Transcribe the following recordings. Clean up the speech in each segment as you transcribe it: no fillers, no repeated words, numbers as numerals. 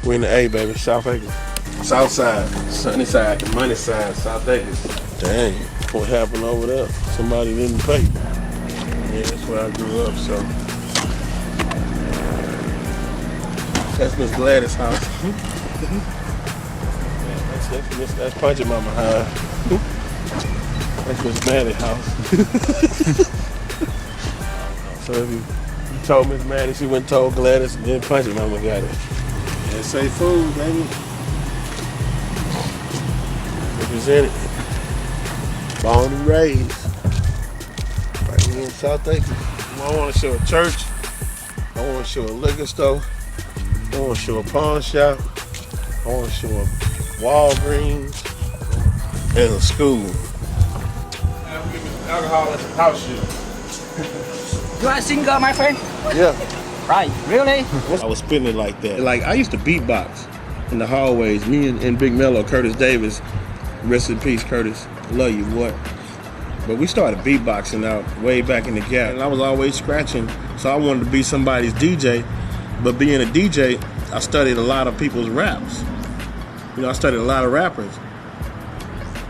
We in the A, baby, South Acres. South side, sunny side, the money side, South Acres. Dang, what happened over there? Somebody didn't pay. Yeah, that's where I grew up, so. That's Miss Gladys' house. That's Punchy Mama house. That's Miss Maddie's house. So if you told Miss Maddie, she went and told Gladys, and then Punchy Mama got it. Yeah, say food, baby. Represented. Born and raised. Right here in South Acres. I want to show a church. I want to show a liquor store. I want to show a pawn shop. I want to show a Walgreens and a school. Alcohol at the house shit. You are single, my friend? Yeah. Right, really? I was spitting it like that. Like, I used to beatbox in the hallways. Me and Big Mello, Curtis Davis, rest in peace, Curtis. Love you, what? But we started beatboxing out way back in the gap. And I was always scratching, so I wanted to be somebody's DJ. But being a DJ, I studied a lot of people's raps. You know, I studied a lot of rappers.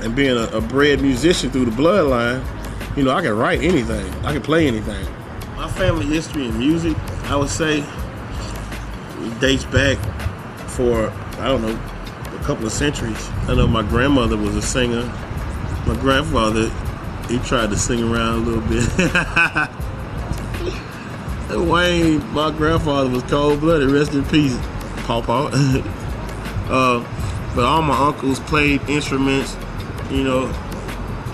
And being a bred musician through the bloodline, you know, I can write anything. I can play anything. My family history in music, I would say, dates back for, I don't know, a couple of centuries. I know my grandmother was a singer. My grandfather, he tried to sing around a little bit. Wayne, my grandfather was cold-blooded, rest in peace, Pawpaw. But all my uncles played instruments, you know.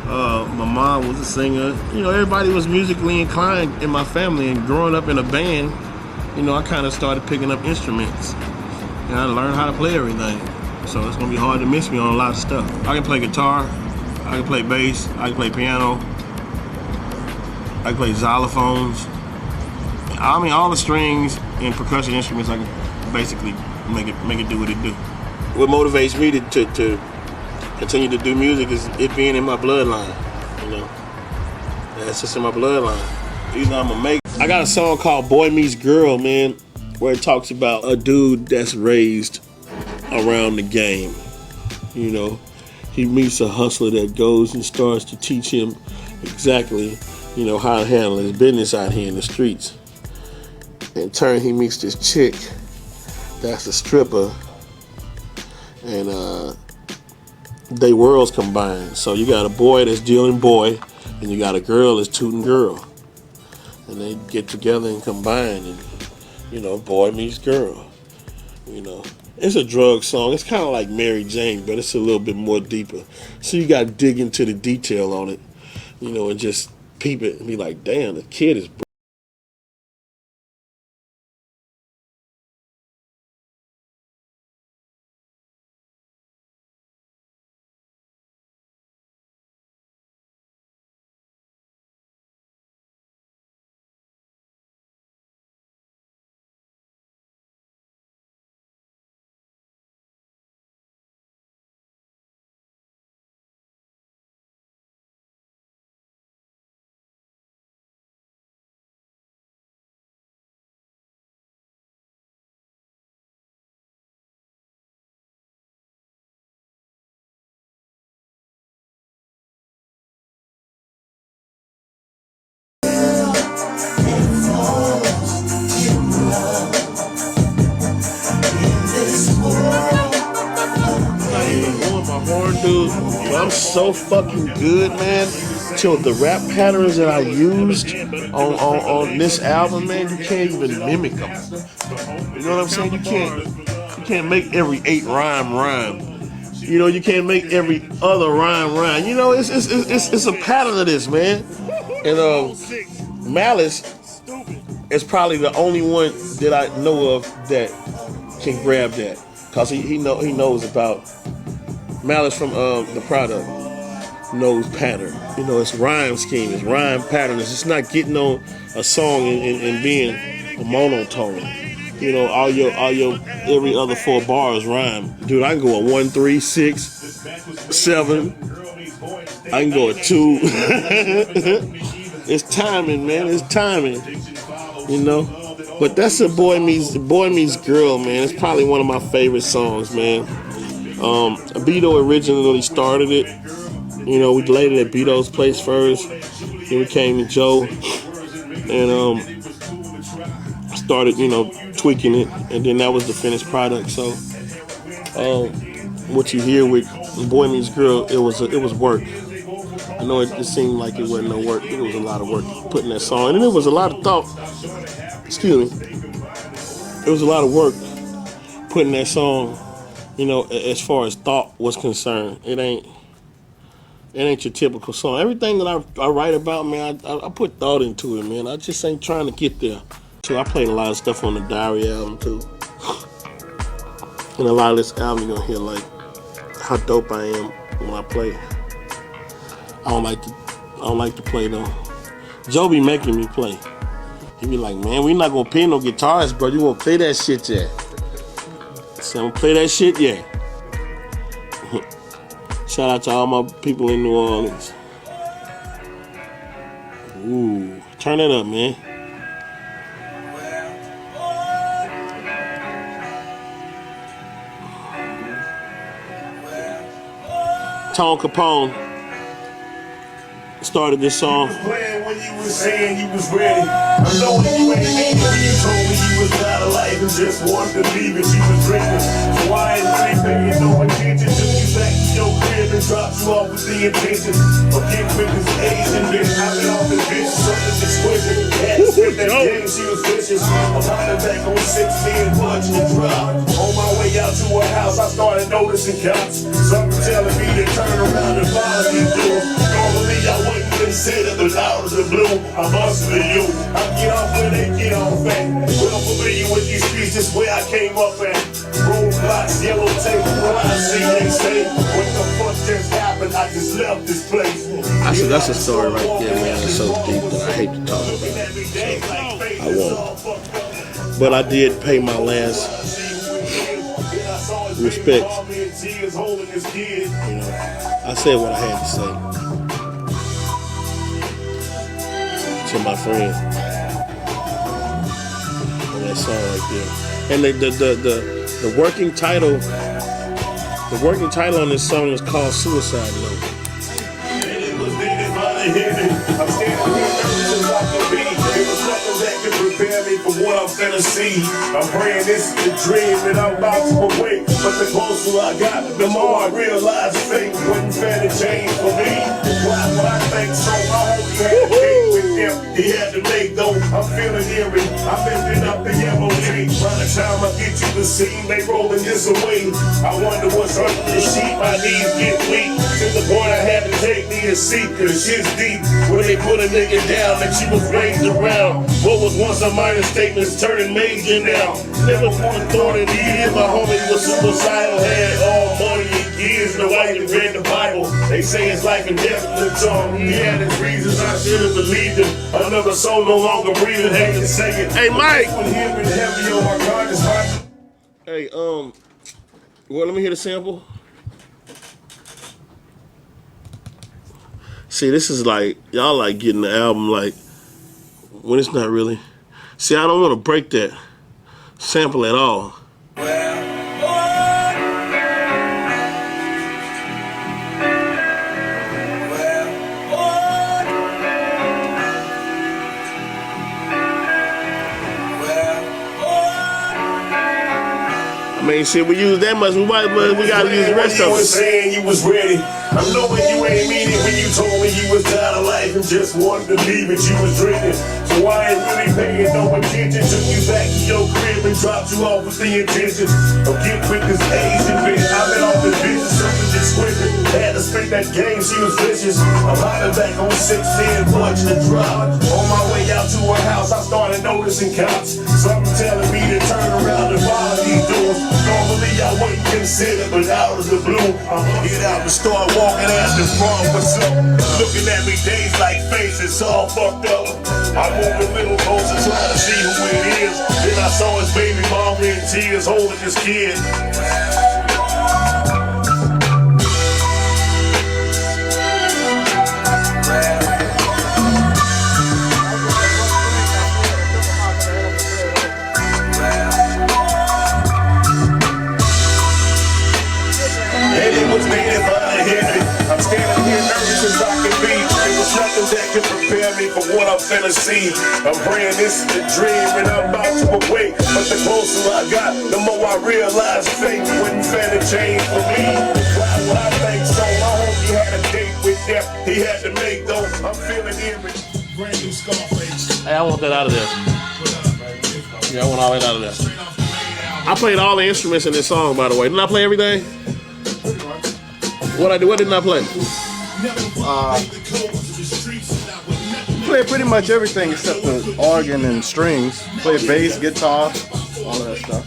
My mom was a singer. You know, everybody was musically inclined in my family, and growing up in a band, you know, I kind of started picking up instruments. And I learned how to play everything. So it's gonna be hard to miss me on a lot of stuff. I can play guitar, I can play bass, I can play piano, I can play xylophones. I mean, all the strings and percussion instruments, I can basically make it do what it do. What motivates me to continue to do music is it being in my bloodline, you know. That's just in my bloodline. Either I'm gonna make. I got a song called Boy Meets Girl, man, where it talks about a dude that's raised around the game. You know, he meets a hustler that goes and starts to teach him exactly, you know, how to handle his business out here in the streets. In turn, he meets this chick that's a stripper, and they worlds combine. So you got a boy that's dealing boy, and you got a girl that's tooting girl. And they get together and combine, and, you know, boy meets girl. You know, it's a drug song. It's kind of like Mary Jane, but it's a little bit more deeper. So you got to dig into the detail on it, you know, and just peep it and be like, damn, the kid is dude, but I'm so fucking good, man. Till the rap patterns that I used on this album, man, you can't even mimic them. You know what I'm saying? You can't make every 8 rhyme. You know, you can't make every other rhyme. You know, it's a pattern of this, man. And Malice is probably the only one that I know of that can grab that, cause he knows about. Malice from the product knows pattern. You know, it's rhyme scheme, it's rhyme pattern. It's just not getting on a song and being a monotone. You know, all your every other 4 bars rhyme. Dude, I can go a 1, 3, 6, 7. I can go a 2. It's timing, man. It's timing. You know, But that's a Boy Meets Girl, man. It's probably one of my favorite songs, man. Beto originally started it. You know, we laid it at Beto's place first. Then we came to Joe and started, you know, tweaking it, and then that was the finished product. So, what you hear with Boy Meets Girl, it was work. I know it seemed like it wasn't no work. It was a lot of work putting that song, and it was a lot of thought. Excuse me. It was a lot of work putting that song. You know, as far as thought was concerned, it ain't your typical song. Everything that I write about, man, I put thought into it, man. I just ain't trying to get there. So I played a lot of stuff on the Diary album too, and a lot of this album you're gonna hear like how dope I am when I play. I don't like to play though. Joe be making me play. He be like, man, we not gonna pay no guitars, bro. You won't play that shit yet. So I'm gonna play that shit yet. Shout out to all my people in New Orleans. Ooh, turn it up, man. Tone Capone started this song. When you was saying you was ready, I know that you ain't mean it when you told me you was out of life and just wanted to leave it. You was drinking, so I ain't really paying no attention. Took you back to your crib and dropped you off with the intention of getting with this Asian bitch. I've been off this bitch, something exquisite. Had to spit that game, she was vicious. I'm hiding back on 16, watching the drop. On my way out to her house, I started noticing cops. Something telling me to turn around and follow these dudes. Normally I wouldn't consider the loud as the blue. I'm hustling you. I get off when they get off at. Well familiar with these streets, this where I came up at. Roadblocks, yellow tape, what I see they say. What the fuck just happened? I just left this place. That's a story right there, man. It's so deep that I hate to talk about it. So I won't. But I did pay my last respect. You know, I said what I had to say to my friend on that song right there. And the working title on this song is called Suicide Note. I'm standing here nervous as I can be. It was nothing that could prepare me for what I'm finna see. I'm praying this is the dream that I'm about to awake. But the closer I got, the more I realized fate wasn't fair to change for me. Why would I think so? I only had to date with him. He had to make though. I'm feeling eerie. I'm lifting up the yellow tape. By the time I get to the scene, they rolling this away. I wonder what's under the sheet. My knees get weak to the point I had to take me a seat. Cause shit's deep. When they put a nigga down that you was raised around. What was once a minor statement's turning major now. Never one thought in years my homie was suicidal. Had all money and years. No, I even read the Bible. They say it's life and death in the tongue. He had his reasons, I should have believed him. Another soul no longer breathing. Hate to say it. Hey, Mike. Heavy on my conscience. Hey, well, let me hear the sample. See, this is like, y'all like getting the album like, when it's not really. See, I don't want to break that sample at all. I mean, shit, we use that much, we gotta use the rest of it. You was saying you was ready. I know when you ain't mean it when you told me you was out of life and just wanted to leave it. You was drinking, so I ain't really paying no attention. Took you back to your crib and dropped you off with the intention of getting with this Asian bitch. I've been off this bitch, something exquisite. Had to spit that game, she was vicious. I'm hiding back on 16, watching the drop. On my way out to her house, I started noticing cops. Something telling me to turn around and follow these dudes. Normally I wouldn't consider, but out of the blue, I'm gonna get out and start walking, asking wrong what's up. Looking at me days like faces all fucked up. I moved a little closer, trying to see who it is. Then I saw his baby mama in tears holding his kid. to prepare me for what I'm finna see. I'm praying this is the dream and I'm about to awake. But the closer I got, the more I realize fate wouldn't finna change for me. Why would I think so? My homie had a date with death he had to make though. I'm feeling eerie. Brand new Scarface. Hey, I want that out of there. Yeah, I want all that out of there. I played all the instruments in this song, by the way. Didn't I play everything? What didn't I play? Played pretty much everything except the organ and strings. Played bass, guitar, all of that stuff.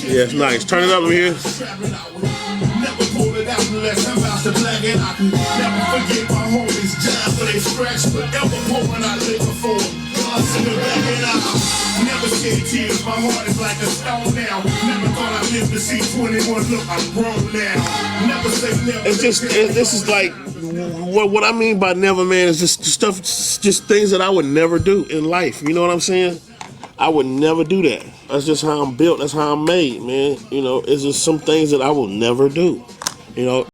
Yeah, it's nice. Turn it up over here. Never pull it out unless I'm about to black and I can never forget my homies job for they scratch forever pouring out liquor for them. Us in the back and I never shed tears. My heart is like a stone now. Never thought I'd live to see 21. Look, I'm grown now. Never say never. It's just this is like what I mean by never, man, is just stuff, just things that I would never do in life. You know what I'm saying? I would never do that. That's just how I'm built. That's how I'm made, man. You know, it's just some things that I will never do. You know.